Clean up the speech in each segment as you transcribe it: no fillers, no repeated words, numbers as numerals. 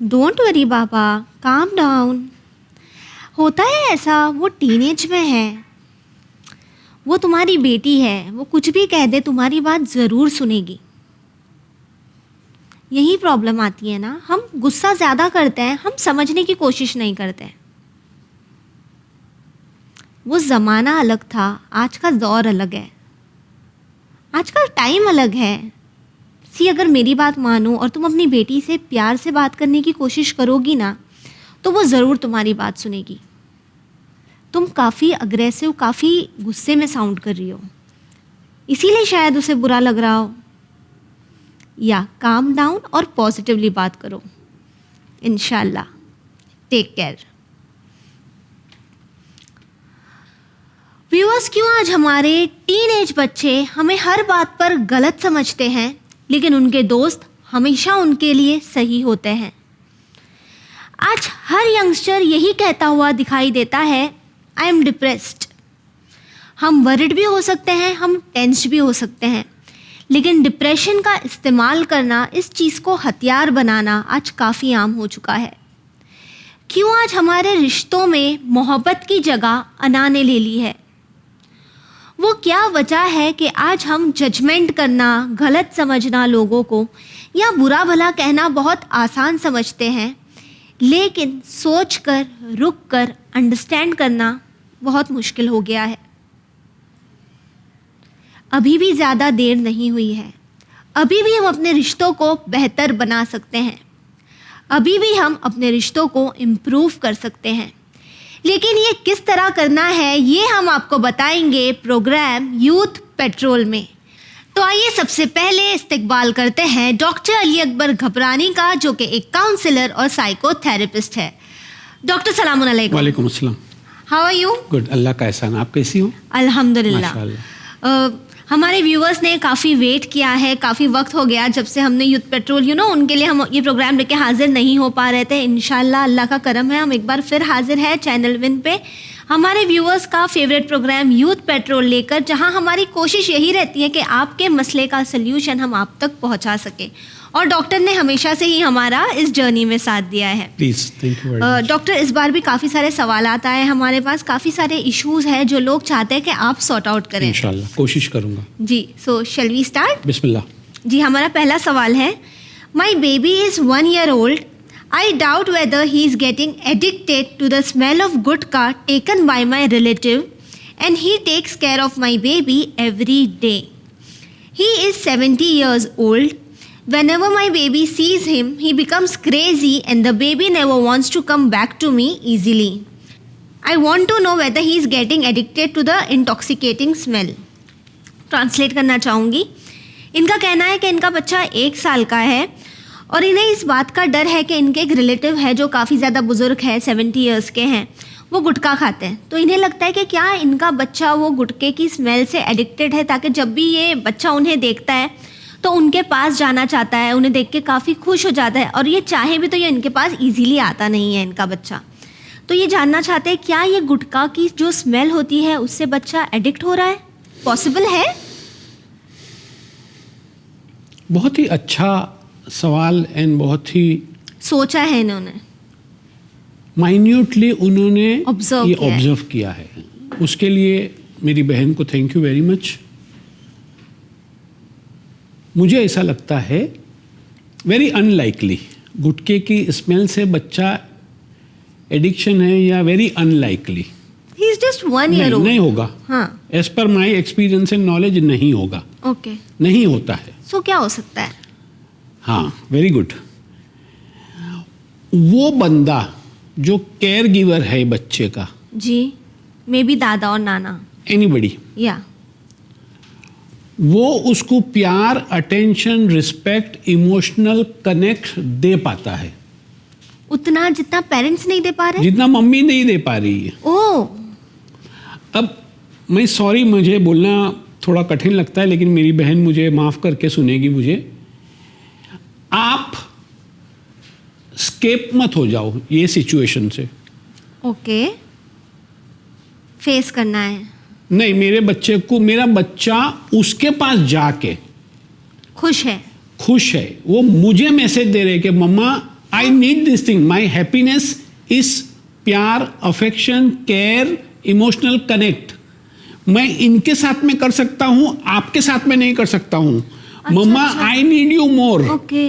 Don't worry Baba, calm down. होता है ऐसा, वो टीनेज में है, वो तुम्हारी बेटी है, वो कुछ भी कह दे तुम्हारी बात ज़रूर सुनेगी। यही प्रॉब्लम आती है ना, हम गुस्सा ज़्यादा करते हैं, हम समझने की कोशिश नहीं करते। वो ज़माना अलग था, आज का दौर अलग है, आज का टाइम अलग है। अगर मेरी बात मानो और तुम अपनी बेटी से प्यार से बात करने की कोशिश करोगी ना, तो वो ज़रूर तुम्हारी बात सुनेगी। तुम काफ़ी अग्रेसिव, काफ़ी गुस्से में साउंड कर रही हो, इसीलिए शायद उसे बुरा लग रहा हो। या काम डाउन और पॉजिटिवली बात करो। इंशाल्लाह। Take care. व्यूअर्स, क्यों आज हमारे टीनेज बच्चे हमें हर बात पर गलत समझते हैं, लेकिन उनके दोस्त हमेशा उनके लिए सही होते हैं। आज हर यंगस्टर यही कहता हुआ दिखाई देता है, आई एम डिप्रेस्ड। हम वरिड भी हो सकते हैं, हम टेंस्ड भी हो सकते हैं, लेकिन डिप्रेशन का इस्तेमाल करना, इस चीज़ को हथियार बनाना आज काफ़ी आम हो चुका है। क्यों आज हमारे रिश्तों में मोहब्बत की जगह अना ने ले ली है? वो क्या वजह है कि आज हम जजमेंट करना, गलत समझना लोगों को या बुरा भला कहना बहुत आसान समझते हैं, लेकिन सोच कर, रुक कर अंडरस्टैंड करना बहुत मुश्किल हो गया है। अभी भी ज़्यादा देर नहीं हुई है, अभी भी हम अपने रिश्तों को बेहतर बना सकते हैं, अभी भी हम अपने रिश्तों को इम्प्रूव कर सकते हैं। लेकिन ये किस तरह करना है, ये हम आपको बताएंगे प्रोग्राम यूथ पेट्रोल में। तो आइए सबसे पहले इस्तकबाल करते हैं डॉक्टर अली अकबर घबरानी का, जो कि एक काउंसलर और साइकोथेरेपिस्ट है। डॉक्टर सलाम अलैकुम। वालेकुम अस्सलाम। How are you? Good, Allah का एहसान। आप कैसी हो? अल्हम्दुलिल्लाह। माशाअल्लाह। हमारे व्यूअर्स ने काफ़ी वेट किया है, काफ़ी वक्त हो गया जब से हमने यूथ पेट्रोल उनके लिए हम ये प्रोग्राम लेके हाजिर नहीं हो पा रहे थे। इंशाल्लाह अल्लाह का करम है, हम एक बार फिर हाजिर है चैनल विन पे हमारे व्यूअर्स का फेवरेट प्रोग्राम यूथ पेट्रोल लेकर, जहां हमारी कोशिश यही रहती है कि आपके मसले का सल्यूशन हम आप तक पहुंचा सके। और डॉक्टर ने हमेशा से ही हमारा इस जर्नी में साथ दिया है। Please, thank you very much. Doctor, इस बार भी काफ़ी सारे सवालात आए हमारे पास, काफ़ी सारे इश्यूज़ हैं जो लोग चाहते हैं कि आप सॉर्ट आउट करें। इंशाल्लाह कोशिश करूँगा जी, सो शैल वी स्टार्ट? बिस्मिल्लाह। जी, हमारा पहला सवाल है, my baby is 1 year old. I doubt whether he is getting addicted to the smell of gutka taken by my relative, and he takes care of my baby every day. He is 70 years old. Whenever my baby sees him, he becomes crazy and the baby never wants to come back to me easily. I want to know whether he is getting addicted to the intoxicating smell. Translate करना चाहूँगी। इनका कहना है कि इनका बच्चा 1 साल का है और इन्हें इस बात का डर है कि इनके एक रिलेटिव है जो काफ़ी ज़्यादा बुज़ुर्ग है, 70 ईयर्स के हैं, वो गुटखा खाते हैं। तो इन्हें लगता है कि क्या इनका बच्चा वो गुटखे की स्मेल से एडिक्टेड है, ताकि जब भी ये बच्चा उन्हें देखता है तो उनके पास जाना चाहता है, उन्हें देख के काफ़ी खुश हो जाता है, और ये चाहे भी तो ये इनके पास ईजीली आता नहीं है इनका बच्चा। तो ये जानना चाहते हैं क्या ये गुटखा की जो स्मेल होती है उससे बच्चा एडिक्ट हो रहा है? पॉसिबल है? बहुत ही अच्छा सवाल एंड बहुत ही सोचा है इन्होंने, माइन्यूटली उन्होंने ये ऑब्जर्व किया है। उसके लिए मेरी बहन को थैंक यू वेरी मच। मुझे ऐसा लगता है वेरी अनलाइकली गुटखे की स्मेल से बच्चा एडिक्शन है, या very unlikely. He is just 1 year old. नहीं होगा। हाँ, as per my experience and knowledge नहीं होगा। ओके। नहीं होता है। सो क्या हो सकता है? हाँ, वेरी गुड। वो बंदा जो केयर गिवर है बच्चे का, जी, मे बी दादा और नाना, एनीबडी, या वो उसको प्यार, अटेंशन, रिस्पेक्ट, इमोशनल कनेक्ट दे पाता है उतना जितना पेरेंट्स नहीं दे पा रहे, जितना मम्मी नहीं दे पा रही है। ओह, अब मैं सॉरी, मुझे बोलना थोड़ा कठिन लगता है, लेकिन मेरी बहन मुझे माफ़ करके सुनेगी मुझे। आप स्केप मत हो जाओ ये सिचुएशन से। ओके, फेस करना है। नहीं, मेरे बच्चे को, मेरा बच्चा उसके पास जाके खुश है, खुश है, वो मुझे मैसेज दे रहे कि mumma I need this thing, my happiness is प्यार, अफेक्शन, केयर, इमोशनल कनेक्ट। मैं इनके साथ में कर सकता हूँ, आपके साथ में नहीं कर सकता हूँ। Mumma I need you more. Okay,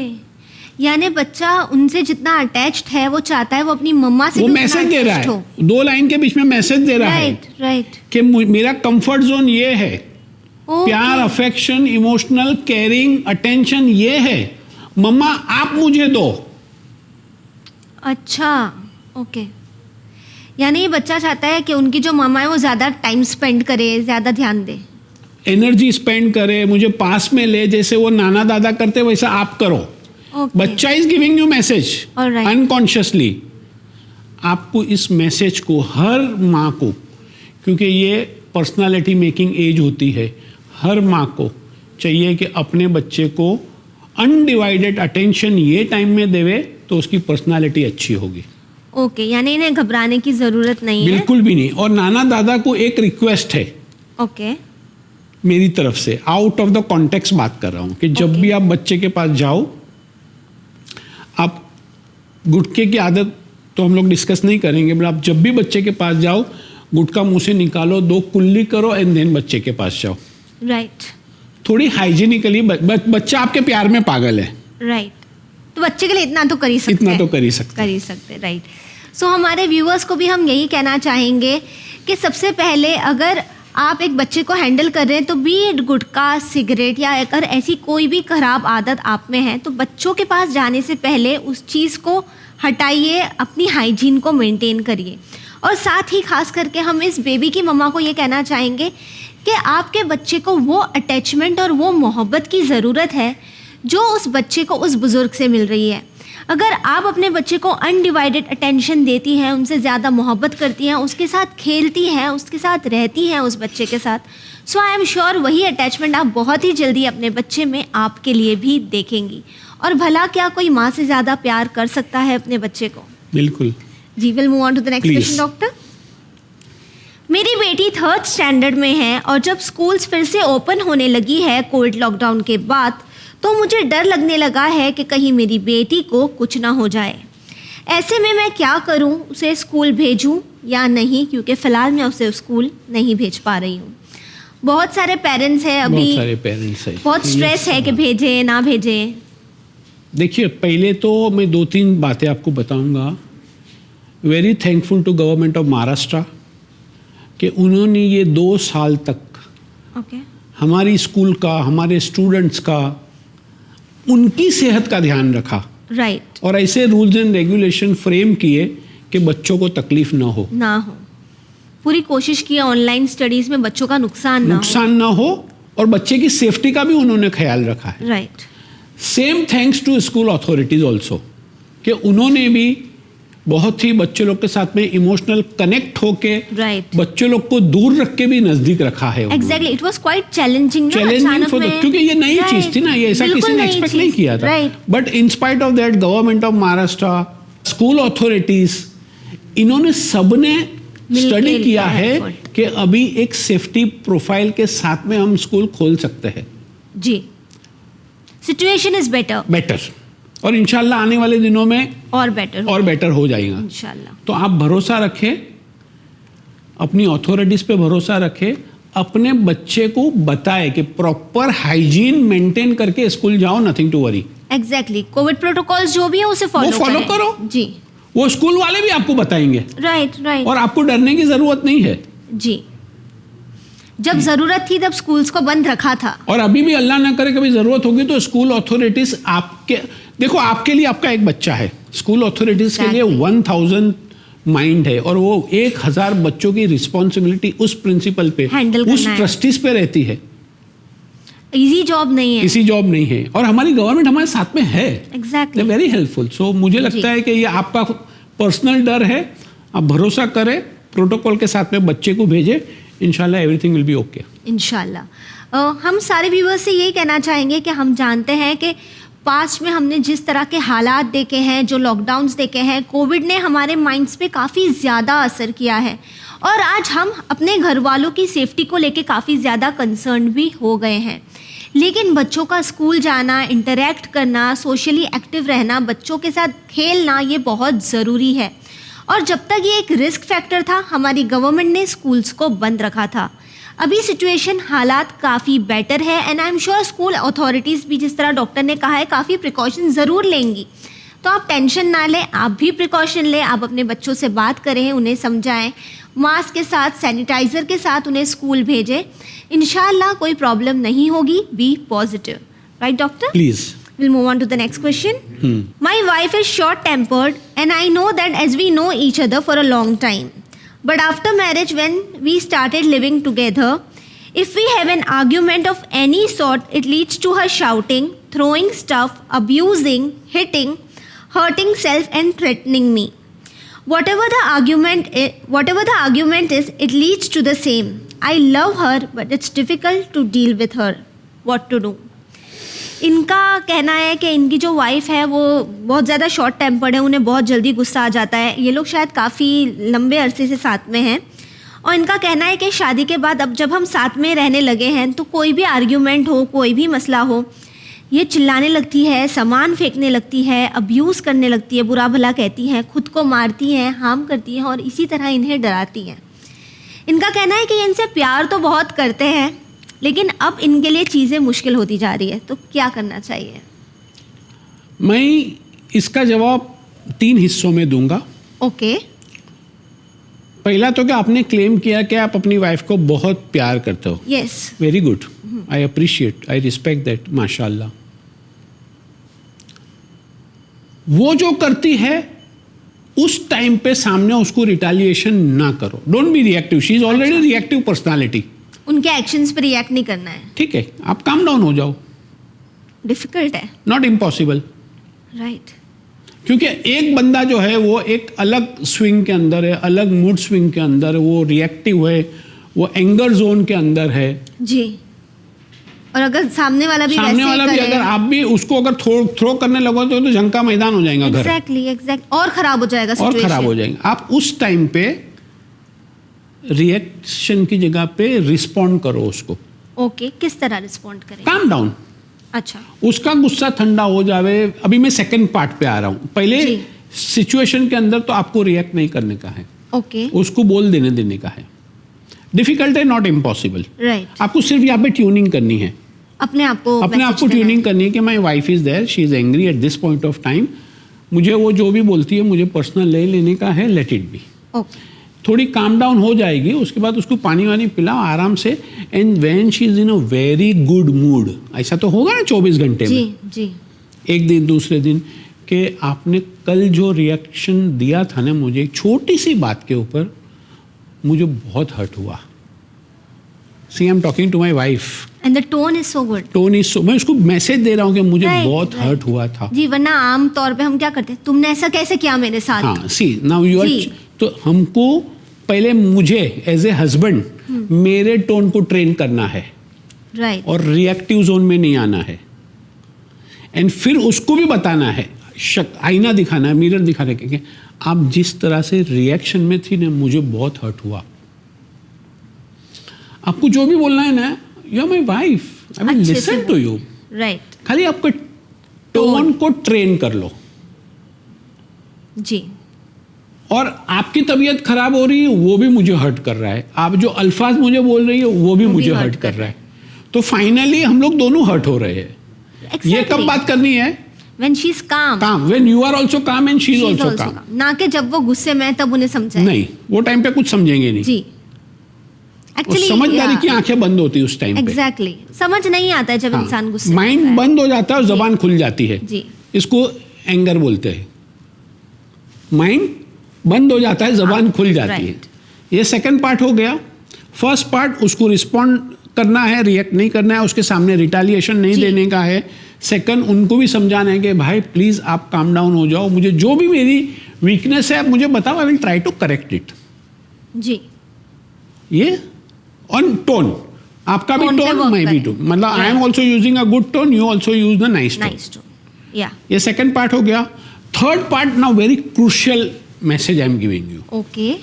यानी बच्चा उनसे जितना अटैच्ड है वो चाहता है वो अपनी मम्मा से वो भी उतना मैसेज दे रहा attached है, हो। 2 लाइन के बीच में मैसेज दे रहा है राइट कि मेरा कंफर्ट जोन ये है, प्यार, अफेक्शन, इमोशनल, केयरिंग, अटेंशन ये है, मम्मा आप मुझे दो। अच्छा, ओके, यानी ये बच्चा चाहता है कि उनकी जो मामा है वो ज़्यादा टाइम स्पेंड करे, ज़्यादा ध्यान दे। एनर्जी स्पेंड करे, मुझे पास में ले, जैसे वो नाना दादा करते वैसा आप करो। ओके, बच्चा is giving you message Alright. Unconsciously. आपको इस मैसेज को हर माँ को, क्योंकि ये पर्सनालिटी मेकिंग एज होती है, हर माँ को चाहिए कि अपने बच्चे को अनडिवाइडेड अटेंशन ये टाइम में देवे तो उसकी पर्सनालिटी अच्छी होगी। ओके, यानी इन्हें घबराने की ज़रूरत नहीं है। बिल्कुल भी नहीं। और नाना दादा को एक रिक्वेस्ट है ओके, मेरी तरफ से, आउट ऑफ द कॉन्टेक्स्ट बात कर रहा हूँ, कि जब Okay. भी आप बच्चे के पास जाओ, आप गुटखे की आदत तो हम लोग डिस्कस नहीं करेंगे, बट आप जब भी बच्चे के पास जाओ, गुटखा मुंह से निकालो, 2 कुल्ली करो एंड देन बच्चे के पास जाओ। राइट थोड़ी हाइजीनिकली, बच्चा आपके प्यार में पागल है, राइट, तो बच्चे के लिए इतना तो कर ही सकते इतना हैं। तो कर ही सकते। राइट। सो हमारे व्यूअर्स को भी हम यही कहना चाहेंगे कि सबसे पहले अगर आप एक बच्चे को हैंडल कर रहे हैं, तो बी इट गुटखा, सिगरेट या अगर ऐसी कोई भी खराब आदत आप में है, तो बच्चों के पास जाने से पहले उस चीज़ को हटाइए, अपनी हाइजीन को मेंटेन करिए। और साथ ही खास करके हम इस बेबी की मम्मा को ये कहना चाहेंगे कि आपके बच्चे को वो अटैचमेंट और वो मोहब्बत की ज़रूरत है जो उस बच्चे को उस बुज़ुर्ग से मिल रही है। अगर आप अपने बच्चे को अनडिवाइडेड अटेंशन देती हैं, उनसे ज़्यादा मोहब्बत करती हैं, उसके साथ खेलती हैं, उसके साथ रहती हैं, उस बच्चे के साथ, सो आई एम श्योर वही अटैचमेंट आप बहुत ही जल्दी अपने बच्चे में आपके लिए भी देखेंगी। और भला क्या कोई माँ से ज़्यादा प्यार कर सकता है अपने बच्चे को? बिल्कुल जी, will move on to the next Please. Question doctor. मेरी बेटी 3rd स्टैंडर्ड में है और जब स्कूल्स फिर से ओपन होने लगी है कोविड लॉकडाउन के बाद, तो मुझे डर लगने लगा है कि कहीं मेरी बेटी को कुछ ना हो जाए। ऐसे में मैं क्या करूं, उसे स्कूल भेजूं या नहीं, क्योंकि फ़िलहाल मैं उसे स्कूल नहीं भेज पा रही हूं। बहुत सारे पेरेंट्स हैं अभी, बहुत सारे पेरेंट्स हैं, बहुत स्ट्रेस है कि भेजें ना भेजें। देखिए, पहले तो मैं 2-3 बातें आपको बताऊंगा। Very thankful to government of Maharashtra कि उन्होंने ये 2 साल तक ओके, हमारी स्कूल का, हमारे स्टूडेंट्स का, उनकी सेहत का ध्यान रखा राइट, और ऐसे रूल्स एंड रेगुलेशन फ्रेम किए कि बच्चों को तकलीफ ना हो, पूरी कोशिश की ऑनलाइन स्टडीज़ में बच्चों का नुकसान ना हो और बच्चे की सेफ्टी का भी उन्होंने ख्याल रखा है। Right. Same thanks to school authorities also कि उन्होंने भी बहुत ही बच्चे लोग के साथ में इमोशनल कनेक्ट होके राइट, बच्चे लोग को दूर रख के भी नजदीक रखा है। Exactly, it was quite challenging for क्योंकि ये नई चीज थी ना, ये ऐसा किसी ने एक्सपेक्ट नहीं किया था। But in spite of that government of Maharashtra, school authorities, इन्होंने सबने स्टडी किया है कि अभी एक सेफ्टी प्रोफाइल के साथ में हम स्कूल खोल सकते हैं। जी, सिचुएशन इज बेटर और इंशाल्लाह आने वाले दिनों में और बेटर हो जाएगा इंशाल्लाह। तो आप भरोसा रखें, अपनी अथॉरिटीज पे भरोसा रखें, अपने बच्चे को बताएं कि प्रॉपर हाइजीन मेंटेन करके स्कूल जाओ, nothing to worry. Exactly, covid protocols जो भी है उसे फॉलो करो। जी, वो स्कूल वाले भी आपको बताएंगे। राइट। और आपको डरने की जरूरत नहीं है। जी, जब जरूरत थी तब स्कूल्स को बंद रखा था, और अभी भी अल्लाह ना करे कभी जरूरत होगी तो स्कूल अथॉरिटीज आपके, देखो आपके लिए आपका एक बच्चा है, स्कूल अथॉरिटीज के लिए 1000 माइंड है और वो 1000 बच्चों की रिस्पॉन्सिबिलिटी उस प्रिंसिपल पे, उस ट्रस्टीज पे रहती है। इजी जॉब नहीं है और हमारी गवर्नमेंट हमारे साथ में है। Exactly, very helpful. सो मुझे लगता है कि ये आपका पर्सनल डर है, आप भरोसा करें, प्रोटोकॉल के साथ में बच्चे को भेजें, इंशाल्लाह एवरीथिंग विल बी ओके। इंशाल्लाह। हम सारे व्यूअर्स से यही कहना चाहेंगे कि हम जानते हैं कि पास्ट में हमने जिस तरह के हालात देखे हैं, जो लॉकडाउन्स देखे हैं, कोविड ने हमारे माइंड्स पे काफ़ी ज़्यादा असर किया है और आज हम अपने घर वालों की सेफ्टी को लेके काफ़ी ज़्यादा कंसर्न भी हो गए हैं। लेकिन बच्चों का स्कूल जाना, इंटरेक्ट करना, सोशली एक्टिव रहना, बच्चों के साथ खेलना, ये बहुत ज़रूरी है। और जब तक ये एक रिस्क फैक्टर था, हमारी गवर्नमेंट ने स्कूल्स को बंद रखा था। अभी सिचुएशन, हालात काफ़ी बेटर है and I am sure school authorities भी, जिस तरह डॉक्टर ने कहा है, काफ़ी प्रिकॉशन ज़रूर लेंगी। तो आप टेंशन ना लें, आप भी प्रिकॉशन लें, आप अपने बच्चों से बात करें, उन्हें समझाएं, मास्क के साथ, सैनिटाइज़र के साथ उन्हें स्कूल भेजें। इंशाल्लाह कोई प्रॉब्लम नहीं होगी। Be positive, right doctor? Please We'll move on to the next question. My wife is short-tempered and I know that as we know each other for a long time. But after marriage, when we started living together, if we have an argument of any sort, it leads to her shouting, throwing stuff, abusing, hitting, hurting self and threatening me. Whatever the argument is, it leads to the same. I love her, but it's difficult to deal with her. What to do? इनका कहना है कि इनकी जो wife है वो बहुत ज़्यादा शॉर्ट टेम्पर्ड है, उन्हें बहुत जल्दी गुस्सा आ जाता है। ये लोग शायद काफ़ी लंबे अरसे से साथ में हैं और इनका कहना है कि शादी के बाद अब जब हम साथ में रहने लगे हैं तो कोई भी आर्ग्यूमेंट हो, कोई भी मसला हो, ये चिल्लाने लगती है, सामान फेंकने लगती है, अब्यूज़ करने लगती है, बुरा भला कहती हैं, खुद को मारती हैं, हार्म करती हैं और इसी तरह इन्हें डराती हैं। इनका कहना है कि ये इनसे प्यार तो बहुत करते हैं, लेकिन अब इनके लिए चीज़ें मुश्किल होती जा रही है, तो क्या करना चाहिए? मैं इसका जवाब 3 हिस्सों में दूंगा। ओके। पहला तो कि आपने क्लेम किया कि आप अपनी वाइफ को बहुत प्यार करते हो। Yes. Very good, I appreciate, I respect that, माशाल्लाह। वो जो करती है उस टाइम पे सामने उसको रिटेलिएशन ना करो। Don't be reactive, she is already reactive personality. उनके एक्शंस पे रिएक्ट नहीं करना है। ठीक है, आप काम डाउन हो जाओ। डिफिकल्ट है। Not impossible. राइट। क्योंकि एक बंदा जो है वो एक अलग स्विंग के अंदर है, अलग मूड स्विंग के अंदर है, वो रिएक्टिव है, वो एंगर जोन के अंदर है जी। और अगर सामने वाला भी अगर आप भी उसको अगर थ्रो करने लगो तो जंग का मैदान हो जाएगा घर। एग्जैक्टली और खराब हो जाएगा सिचुएशन। और खराब हो जाएगा। आप उस टाइम पे रिएक्शन की जगह पे रिस्पॉन्ड करो उसको। ओके, किस तरह रिस्पॉन्ड करें? Calm down. अच्छा। उसका गुस्सा ठंडा हो जावे। अभी मैं सेकंड पार्ट पे आ रहा हूँ। पहले सिचुएशन के अंदर तो आपको रिएक्ट नहीं करने का है। ओके। उसको बोल देने का है। डिफिकल्ट है, नॉट इम्पॉसिबल। राइट। आपको सिर्फ यहाँ पे ट्यूनिंग करनी है, अपने आप को ट्यूनिंग करनी है कि my wife is there, she is angry at this point of time, मुझे वो जो भी बोलती है मुझे पर्सनल लेने का है, लेट इट बी। ओके। थोड़ी काम डाउन हो जाएगी, उसके बाद उसको पानी वानी पिलाओ आराम से। And when she is in a very good mood, ऐसा तो होगा ना 24 घंटे में जी। एक दिन दूसरे दिन कि आपने कल जो रिएक्शन दिया था ना मुझे एक छोटी सी बात के ऊपर, मुझे बहुत हर्ट हुआ। See I am talking to my wife and the tone is so good. Tone is so, मैं उसको मैसेज दे रहा हूँ कि मुझे बहुत हर्ट हुआ था। जी, वरना आम तौर पे हम क्या करते हैं, तुमने ऐसा कैसे किया मेरे साथ? हाँ, सी नाउ यू आर, तो हमको पहले मुझे एज ए हस्बैंड मेरे टोन को ट्रेन करना है। राइट। और रिएक्टिव जोन में नहीं आना है। एंड फिर उसको भी बताना है, आईना दिखाना है, मिरर दिखाना है कि आप जिस तरह से रिएक्शन में थी ना, मुझे बहुत हर्ट हुआ। आपको जो भी बोलना है ना, you are my wife, I will listen to you. Right. खाली आपको टोन को ट्रेन कर लो। जी। और आपकी तबीयत खराब हो रही है, वो भी मुझे हर्ट कर रहा है। आप जो अल्फाज मुझे बोल रही है वो भी मुझे हर्ट कर रहा है। तो फाइनली हम लोग दोनों हर्ट हो रहे हैं। Exactly. ये कब बात करनी है? When she's calm. When you are also calm and she is also calm. ना कि जब वो गुस्से में है तब उन्हें समझाए। नहीं, वो टाइम पे कुछ समझेंगे नहीं। जी। Actually, समझदारी की आंखें बंद होती है उस टाइम पे। Exactly. समझ नहीं आता है जब इंसान गुस्से में माइंड बंद हो जाता है और जबान खुल जाती है। जी। इसको एंगर बोलते हैं। माइंड बंद हो जाता है, जबान खुल जाती है। ये सेकंड पार्ट हो गया। फर्स्ट पार्ट, उसको रिस्पॉन्ड करना है, रिएक्ट नहीं करना है, उसके सामने रिटेलिएशन नहीं देने का है। सेकंड, उनको भी समझाना है कि भाई प्लीज आप काम डाउन हो जाओ, मुझे जो भी मेरी वीकनेस है आप मुझे बताओ, I will try to correct it. जी। ये ऑन टोन, आपका भी टोन, मैं भी टोन, मतलब I am also using a good tone, you also use the nice tone. ये सेकंड पार्ट हो गया। Third part, now very crucial message I am giving you. Okay.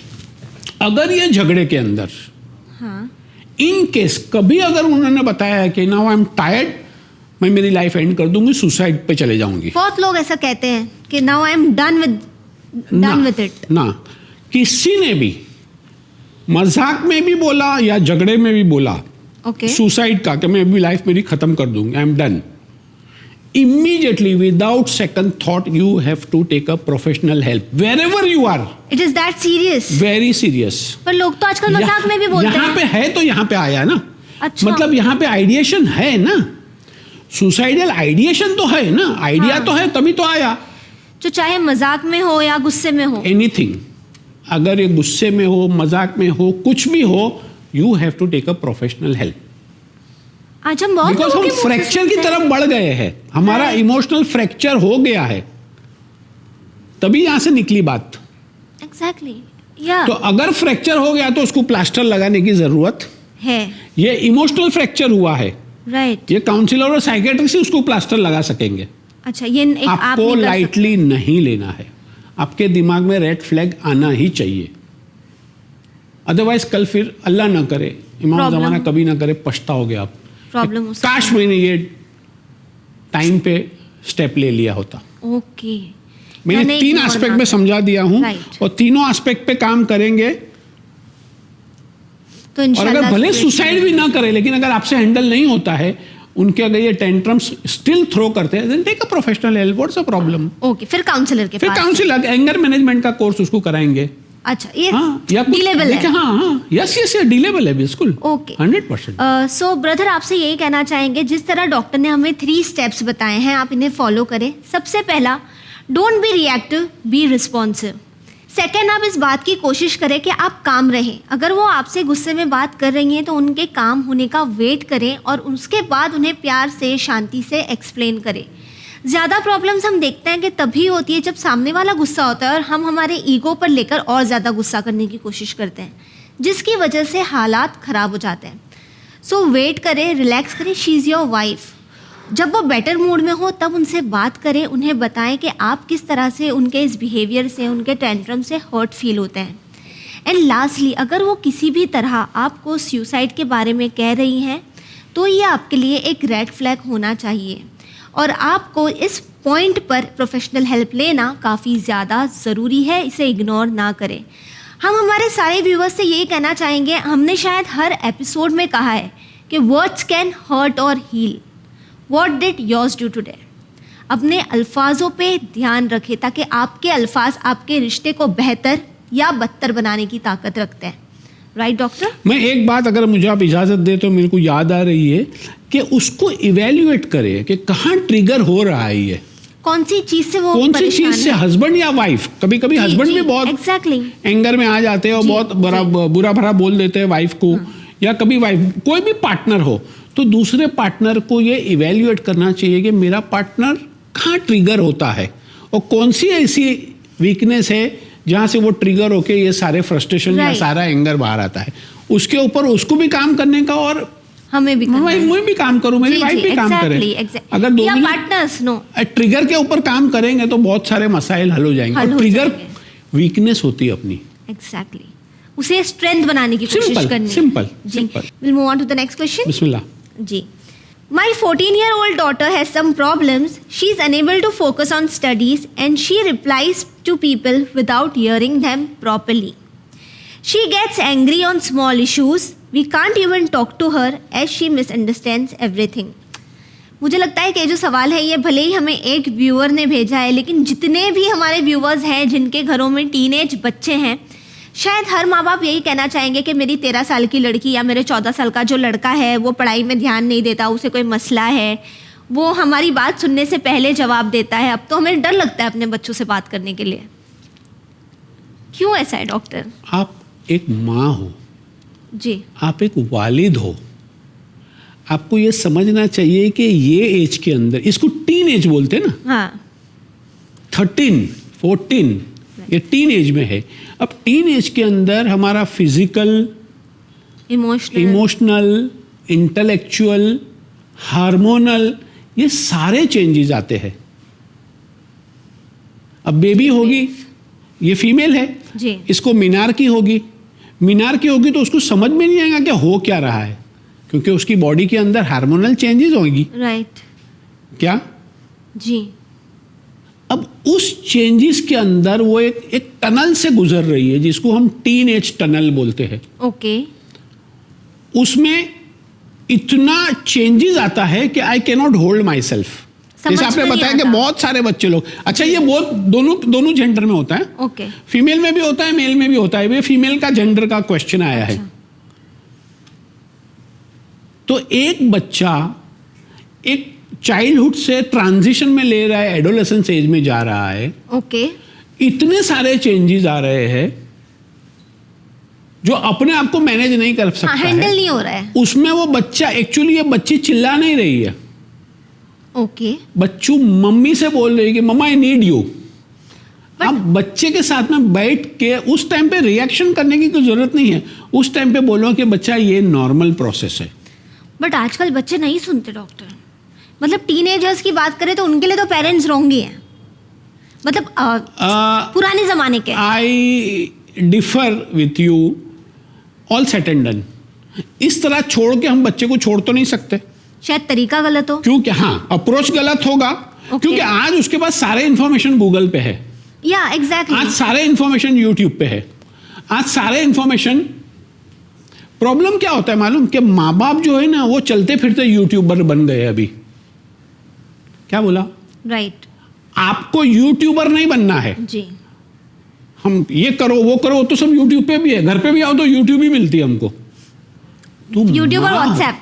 अगर ये झगड़े के अंदर इन केस कभी अगर उन्होंने बताया कि नाउ आई एम टायर्ड, मैं मेरी लाइफ एंड कर दूंगी, सुसाइड पे चले जाऊंगी। बहुत लोग ऐसा कहते हैं कि now I am done with it. ना, किसी ने भी मजाक में भी बोला या झगड़े में भी बोला ओके सुसाइड का कि मैं अभी लाइफ मेरी खत्म कर दूंगी, I am done, immediately without second thought you have to take a professional help wherever you are. It is that serious? Very serious. पर लोग तो आजकल मजाक में भी बोलते हैं। यहाँ पे है तो यहाँ पे आया ना। अच्छा। मतलब यहाँ पे आइडिएशन है ना, सुसाइडल आइडिएशन तो है ना, आइडिया तो है तभी तो आया। जो चाहे मजाक में हो या गुस्से में हो, एनीथिंग, अगर ये गुस्से में हो, मजाक में हो, कुछ भी हो, you have to take a professional help. आज हम बहुत बिकॉज लोगों हम के मुंह से फ्रैक्चर की सुनते हैं। तरफ बढ़ गए हैं, हमारा इमोशनल फ्रैक्चर हो गया है, तभी यहां से निकली बात। एग्जैक्टली या तो अगर फ्रैक्चर हो गया तो उसको प्लास्टर लगाने की जरूरत है। ये इमोशनल फ्रैक्चर हुआ है, राइट। ये काउंसलर और साइकेट्रिस्ट से उसको प्लास्टर लगा सकेंगे। अच्छा, ये एक आप आपको नहीं कर लाइटली नहीं लेना है, आपके दिमाग में रेड फ्लैग आना ही चाहिए, अदरवाइज कल फिर अल्लाह ना करे, इमाम Problem. ज़माना कभी ना करे, पछताओगे आप। प्रॉब्लम हो सकती काश मैंने ये टाइम पे स्टेप ले लिया होता। है। ओके, मैंने यानी 3 ignore एस्पेक्ट ना में करें। समझा दिया हूँ Right. और तीनों एस्पेक्ट पे काम करेंगे। तो और इंशाल्लाह अगर भले situation- सुसाइड भी ना करे, लेकिन अगर आपसे हैंडल नहीं होता है, उनके अगर ये टेंट्रम्स स्टिल थ्रो करते हैं, then take a professional help, what's a problem. Okay, फिर काउंसलर के फिर पास। काउंसिलर एंगर मैनेजमेंट का कोर्स उसको कराएंगे। अच्छा, ये हाँ, या कुछ डीलेबल देखिए, है। हाँ हाँ, यस यस, डीलेबल है बिल्कुल। ओके। 100%। सो ब्रदर, आपसे यही कहना चाहेंगे, जिस तरह डॉक्टर ने हमें 3 स्टेप्स बताए हैं, आप इन्हें फॉलो करें। सबसे पहला, don't be reactive, be responsive. Second, आप इस बात की कोशिश करें कि आप काम रहें। अगर वो आपसे गुस्से में बात कर रही हैं तो उनके काम होने का वेट करें और उसके बाद उन्हें प्यार से, शांति से एक्सप्लेन करें। ज़्यादा प्रॉब्लम्स हम देखते हैं कि तभी होती है जब सामने वाला गुस्सा होता है और हम हमारे ईगो पर लेकर और ज़्यादा गुस्सा करने की कोशिश करते हैं, जिसकी वजह से हालात ख़राब हो जाते हैं। सो वेट करें, रिलैक्स करें, शी इज़ योर वाइफ। जब वो बेटर मूड में हो तब उनसे बात करें, उन्हें बताएं कि आप किस तरह से उनके इस बिहेवियर से, उनके टेंट्रम से हर्ट फील होते हैं। एंड लास्टली, अगर वो किसी भी तरह आपको सुसाइड के बारे में कह रही हैं तो ये आपके लिए एक रेड फ्लैग होना चाहिए और आपको इस पॉइंट पर प्रोफेशनल हेल्प लेना काफ़ी ज़्यादा ज़रूरी है। इसे इग्नोर ना करें। हम हमारे सारे व्यूवर्स से यही कहना चाहेंगे, हमने शायद हर एपिसोड में कहा है कि वर्ड्स कैन हर्ट और heal. What did yours do today? अपने अल्फाजों पे ध्यान रखें ताकि आपके अल्फाज आपके रिश्ते को बेहतर या बदतर बनाने की ताकत रखते हैं। Right doctor? मैं एक बात, अगर मुझे आप इजाज़त दे तो मेरे को याद आ रही है कि उसको इवेल्युएट करें कि कहाँ ट्रिगर हो रहा है ये, कौन सी चीज़ से वो कौन सी परेशान चीज़ से, है? हस्बैंड या वाइफ। कभी कभी हस्बैंड भी बहुत एग्जैक्टली एंगर में आ जाते हैं और जी, बहुत बुरा भरा बोल देते हैं वाइफ को, या कभी वाइफ, कोई भी पार्टनर हो, तो दूसरे पार्टनर को ये इवेल्युएट करना चाहिए कि मेरा पार्टनर कहाँ ट्रिगर होता है और कौन सी ऐसी वीकनेस है जहाँ से वो ट्रिगर होके ये सारे फ्रस्ट्रेशन या Right. सारा एंगर बाहर आता है। उसके ऊपर उसको भी काम करने का, और हमें भी करना है। मैं भी काम करूँ, मेरी वाइफ भी काम करे। अगर या दोनों पार्टनर्स नो ट्रिगर के ऊपर काम करेंगे तो बहुत सारे मसाइल हल हो जाएंगे। हल और हो ट्रिगर जाएंगे। वीकनेस होती है अपनी। एग्जैक्टली, उसे स्ट्रेंथ बनाने की कोशिश Simple, करनी है। simple, ji, simple. we'll move on to the next question. Bismillah. Ji, my 14-year-old daughter has some problems. She is unable to focus on studies and she replies to people without hearing them properly. She gets angry on small issues. We can't even talk to her as she misunderstands everything. मुझे लगता है कि ये जो सवाल है ये भले ही हमें एक व्यूअर ने भेजा है, लेकिन जितने भी हमारे व्यूअर्स हैं जिनके घरों में टीनेज बच्चे हैं, शायद हर माँ बाप यही कहना चाहेंगे कि मेरी 13 साल की लड़की या मेरे 14 साल का जो लड़का है वो पढ़ाई में ध्यान नहीं देता, उसे कोई मसला है, वो हमारी बात सुनने से पहले जवाब देता है। अब तो हमें डर लगता है अपने बच्चों से बात करने के लिए। क्यों ऐसा है डॉक्टर? आप एक माँ हो, जी, आप एक वालिद हो, आपको ये समझना चाहिए कि ये एज के अंदर, इसको टीन एज बोलते हैं ना, हाँ, 13, 14, ये टीन एज में है। अब टीन एज के अंदर हमारा फिजिकल, इमोशनल, इंटेलेक्चुअल, हार्मोनल, ये सारे चेंजेस आते हैं। अब बेबी होगी, ये फीमेल है, जी, इसको मीनार की होगी तो उसको समझ में नहीं आएगा कि हो क्या रहा है, क्योंकि उसकी बॉडी के अंदर हार्मोनल चेंजेस होंगी। राइट, क्या? जी, अब उस चेंजेस के अंदर वो एक टनल से गुजर रही है जिसको हम टीन एज टनल बोलते हैं। ओके, उसमें इतना चेंजेस आता है कि I can not hold my self. जैसे आपने बताया कि बहुत सारे बच्चे लोग, अच्छा ये बहुत दोनों जेंडर में होता है। ओके, फीमेल में भी होता है, मेल में भी होता है। ये फीमेल का जेंडर का क्वेश्चन आया है। तो एक बच्चा एक चाइल्डहुड से ट्रांजिशन में ले रहा है, एडोलेसेंस एज में जा रहा है। ओके, इतने सारे चेंजेस आ रहे हैं जो अपने आप को मैनेज नहीं कर सकता, हैंडल नहीं हो रहा है। उसमें वो बच्चा, एक्चुअली ये बच्ची चिल्ला नहीं रही है। ओके, बच्चू मम्मी से बोल रही है कि मम्मा आई नीड यू। अब बच्चे के साथ में बैठ के उस टाइम पे रिएक्शन करने की कोई जरूरत नहीं है। उस टाइम पे बोलो कि बच्चा ये नॉर्मल प्रोसेस है। बट आजकल बच्चे नहीं सुनते डॉक्टर। मतलब टीनेजर्स की बात करें तो उनके लिए तो पेरेंट्स रॉन्ग ही हैं। मतलब पुराने जमाने के। आई differ with you, all set and done. इस तरह छोड़ के हम बच्चे को छोड़ तो नहीं सकते, शायद तरीका गलत हो। क्योंकि हाँ, अप्रोच गलत होगा। क्योंकि आज उसके पास सारे इंफॉर्मेशन गूगल पे है। या एग्जैक्टली, आज सारे इंफॉर्मेशन यूट्यूब पे है। आज सारे इंफॉर्मेशन। प्रॉब्लम क्या होता है मालूम? कि माँ बाप जो है ना वो चलते फिरते यूट्यूबर बन गए। अभी क्या बोला? राइट, आपको यूट्यूबर नहीं बनना है। जी, हम ये करो वो करो तो सब यूट्यूब पे भी है। घर पे भी आओ तो यूट्यूब ही मिलती है हमको। यूट्यूब और व्हाट्सएप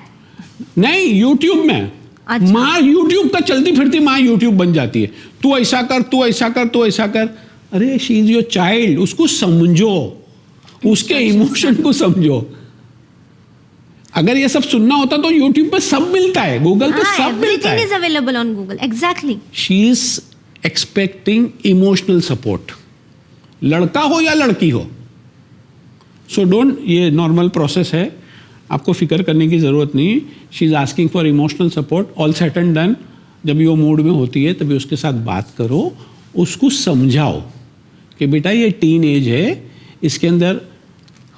नहीं, यूट्यूब में अच्छा। माँ यूट्यूब का चलती फिरती माँ यूट्यूब बन जाती है। तू ऐसा कर, तू ऐसा कर, तू ऐसा कर। अरे शी इज योर चाइल्ड, उसको समझो, उसके इमोशन को समझो। अगर ये सब सुनना होता तो यूट्यूब पे सब मिलता है, गूगल पे सब मिलता है। Everything is available on Google. Exactly, she is expecting emotional support, लड़का हो या लड़की हो। सो डोंट, ये नॉर्मल प्रोसेस है, आपको फिक्र करने की ज़रूरत नहीं। She is asking for emotional support, all set and done. जब ये मूड में होती है तभी उसके साथ बात करो, उसको समझाओ कि बेटा ये टीन एज है, इसके अंदर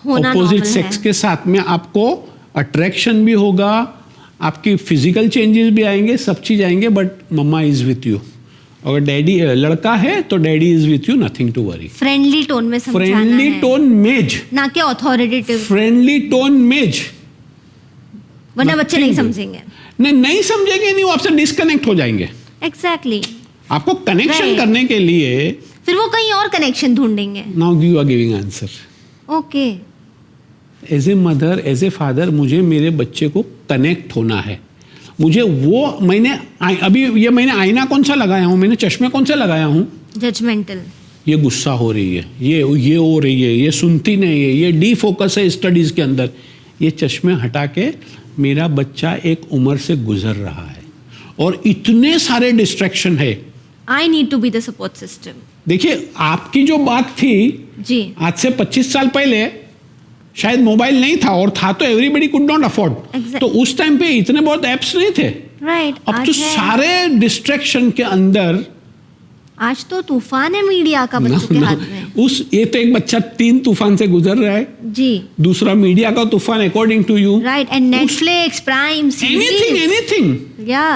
ऑपोजिट सेक्स के साथ में आपको अट्रैक्शन भी होगा, आपकी फिजिकल चेंजेस भी आएंगे, सब चीज़ आएंगे, but mamma is with you. अगर डैडी लड़का है तो daddy is with you, nothing to worry. Friendly tone में समझाना है, फ्रेंडली टोन मेज, ना कि अथॉरिटेटिव। फ्रेंडली टोन मेज, वरना बच्चे नहीं समझेंगे। नहीं समझेंगे, नहीं, वो आपसे डिस्कनेक्ट हो जाएंगे। एग्जैक्टली, आपको कनेक्शन Right. करने के लिए फिर वो कहीं और कनेक्शन ढूंढेंगे। Now you are giving answer. Okay, as a mother, as a father, मुझे मेरे बच्चे को कनेक्ट होना है। मुझे वो, अभी ये मैंने आईना कौन सा लगाया हूँ, मैंने चश्मे कौन से लगाया हूँ? जजमेंटल। ये गुस्सा हो रही है, ये हो रही है, ये सुनती नहीं है, ये डी फोकस है स्टडीज के अंदर। ये चश्मे हटा के मेरा बच्चा एक उम्र से गुजर रहा है और इतने सारे डिस्ट्रैक्शन है। I need to be the support system. देखिए, आपकी जो बात थी जी, आज से 25 साल पहले शायद मोबाइल नहीं था, और था तो एवरीबडी कुड नॉट अफोर्ड। तो उस टाइम पे इतने बहुत ऐप्स नहीं थे। राइट, अब तो सारे डिस्ट्रैक्शन के अंदर आज तो तूफान है मीडिया का बच्चों के हाथ में। ये तो एक बच्चा 3 तूफान से गुजर रहा है जी, दूसरा मीडिया का तूफान, according to you. Right, and Netflix, Prime, anything या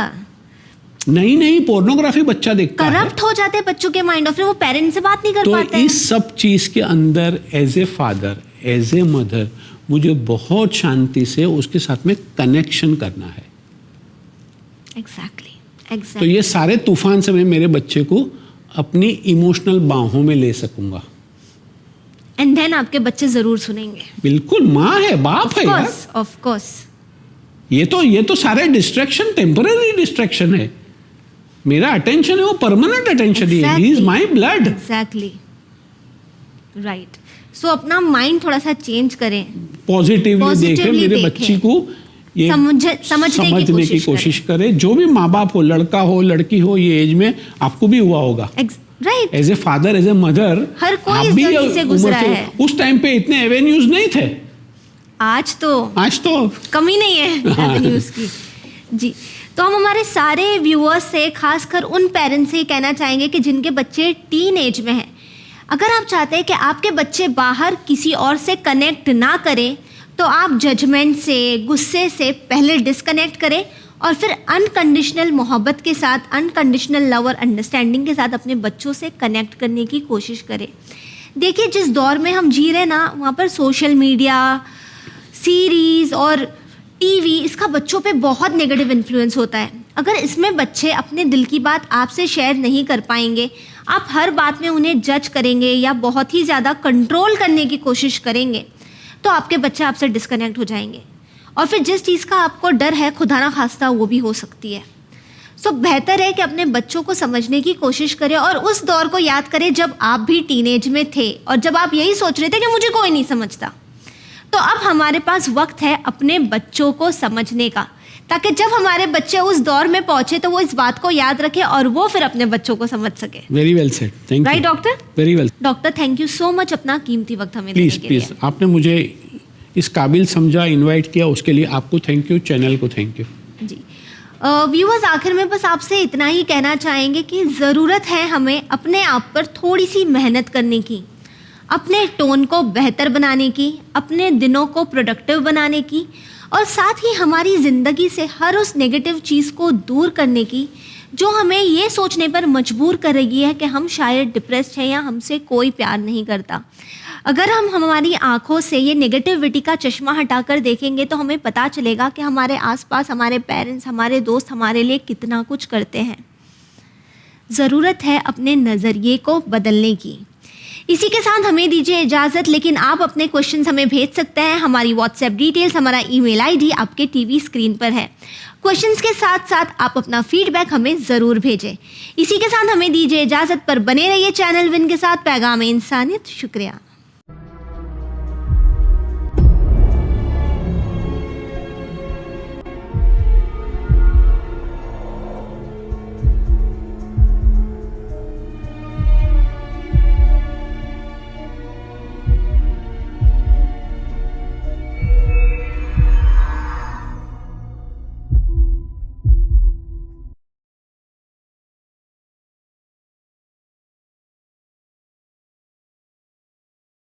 नई पोर्नोग्राफी बच्चा देखता है। करप्ट हो जाते हैं बच्चों के माइंड, और फिर वो पेरेंट्स से बात नहीं कर तो पाते इस सब चीज के अंदर as a father, as a mother, मुझे बहुत शांति से उसके साथ में कनेक्शन करना है। एग्जैक्टली। तो ये सारे तूफान से मैं मेरे बच्चे को अपनी इमोशनल बाहों में ले सकूंगा। एंड देन आपके बच्चे जरूर सुनेंगे। बिल्कुल, माँ है, बाप है यार। Of course. ये तो सारे डिस्ट्रैक्शन टेम्पररी डिस्ट्रैक्शन है। मेरा अटेंशन है वो परमानेंट अटेंशन ही है। He is my blood. Exactly, right. So अपना माइंड थोड़ा सा चेंज करें, पॉजिटिवली देखें, मेरे बच्ची को ये समझने की कोशिश करे। जो भी माँ बाप हो, लड़का हो लड़की हो, ये एज में आपको भी हुआ होगा। Right, as a father, as a mother, हर कोई इस जर्नी से गुजरा है। उस टाइम पे इतने एवेन्यूज नहीं थे। आज तो कमी नहीं है एवेन्यूज की। जी, तो हम हमारे सारे व्यूअर्स से, खासकर उन पेरेंट्स से कहना चाहेंगे कि जिनके बच्चे टीन एज में हैं, अगर आप चाहते हैं कि आपके बच्चे बाहर किसी और से कनेक्ट ना करें, तो आप जजमेंट से, गुस्से से पहले डिस्कनेक्ट करें और फिर अनकंडीशनल मोहब्बत के साथ, अनकंडीशनल लव और अंडरस्टैंडिंग के साथ अपने बच्चों से कनेक्ट करने की कोशिश करें। देखिए, जिस दौर में हम जी रहे हैं ना, वहाँ पर सोशल मीडिया, सीरीज़ और टीवी, इसका बच्चों पे बहुत नेगेटिव इन्फ्लुएंस होता है। अगर इसमें बच्चे अपने दिल की बात आपसे शेयर नहीं कर पाएंगे, आप हर बात में उन्हें जज करेंगे या बहुत ही ज़्यादा कंट्रोल करने की कोशिश करेंगे, तो आपके बच्चे आपसे डिस्कनेक्ट हो जाएंगे और फिर जिस चीज़ का आपको डर है, खुदा ना खास्ता वो भी हो सकती है। सो बेहतर है कि अपने बच्चों को समझने की कोशिश करें और उस दौर को याद करें जब आप भी टीनेज में थे और जब आप यही सोच रहे थे कि मुझे कोई नहीं समझता। तो अब हमारे पास वक्त है अपने बच्चों को समझने का, ताकि जब हमारे बच्चे उस दौर में पहुंचे तो वो इस बात को याद रखें और वो फिर अपने बच्चों को समझ सके। Very well said, thank you. Right doctor? Very well. Doctor, thank you so much अपना कीमती वक्त हमें देने के लिए। प्लीज, आपने मुझे इस काबिल समझा, इनवाइट किया, उसके लिए आपको थैंक यू, चैनल को थैंक यू। जी व्यूअर्स, आखिर में बस आपसे इतना ही कहना चाहेंगे कि ज़रूरत है हमें अपने आप पर थोड़ी सी मेहनत करने की, अपने टोन को बेहतर बनाने की, अपने दिनों को प्रोडक्टिव बनाने की और साथ ही हमारी ज़िंदगी से हर उस नेगेटिव चीज़ को दूर करने की जो हमें ये सोचने पर मजबूर कर रही है कि हम शायद डिप्रेस्ड हैं या हमसे कोई प्यार नहीं करता। अगर हम हमारी आँखों से ये नेगेटिविटी का चश्मा हटाकर देखेंगे तो हमें पता चलेगा कि हमारे आसपास हमारे पेरेंट्स, हमारे दोस्त हमारे लिए कितना कुछ करते हैं। ज़रूरत है अपने नज़रिए को बदलने की। इसी के साथ हमें दीजिए इजाज़त, लेकिन आप अपने क्वेश्चंस हमें भेज सकते हैं। हमारी व्हाट्सएप डिटेल्स, हमारा ईमेल आईडी आपके टीवी स्क्रीन पर है। क्वेश्चंस के साथ साथ आप अपना फीडबैक हमें ज़रूर भेजें। इसी के साथ हमें दीजिए इजाज़त, पर बने रहिए चैनल विन के साथ। पैगाम इंसानियत। शुक्रिया।